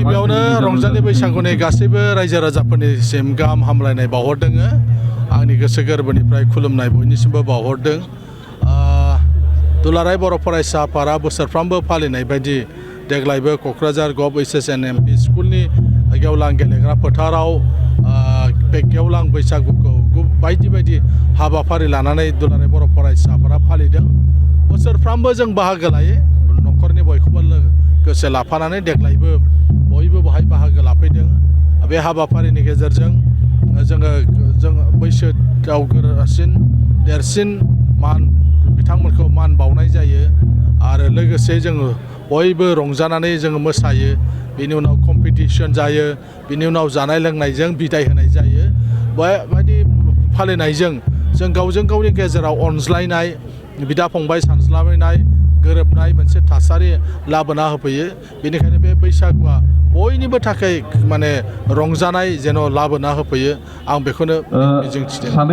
गिबियावनो रंजालि बैसागुनि गासैबो रायजो राजाफोरनिसिम गाहाम हामलायनाय बावहरदों आंनि गोसो गोरबोनिफ्राय खुलुमनाय बयनिसिमबो बावहरदों दुलाराय बर' फरायसा आफादा बोसोरफ्रोमबो फालिनाय बायदि देग्लायबो क'क्राझार गभ SSNMP स्कुलनि गेवलां गेलेग्रा फोथाराव बे गेवलां बैसागुखौ बायदि बायदि हाबाफारि लानानै दुलाराय बर' फरायसा आफादा फालिदों बोसोरफ्रोमबो जों बाहागो लायो न'खरनि बयखौबो गोसो लाफानानै देग्लायबो बयबो बाहाय बाहागो लाफैदों बे हाबाफारिनि गेजेरजों जों बैसोआव गोरासिन देरसिन मान बिथांमोनखौ मान बावनाय जायो आरो लोगोसे जोङो बयबो रंजानानै जोङो मोसायो बिनि उनाव कम्पिटिसन जायो बिनि उनाव जानाय लोंनायजों बिदाय होनाय जायो बेबायदि फालिनायजों जों गावजों गावनि गेजेराव अनज्लायनाय बिदा फंबाय सानज्लायनाय गोरोबनाय मोनसे थासारि लाबोना होफैयो बेनिखायनो बे बैसागुआ बयनिबो थाखाय माने रंजानाय जेन' लाबोना होफैयो आं बेखौनो मिजिंथिदों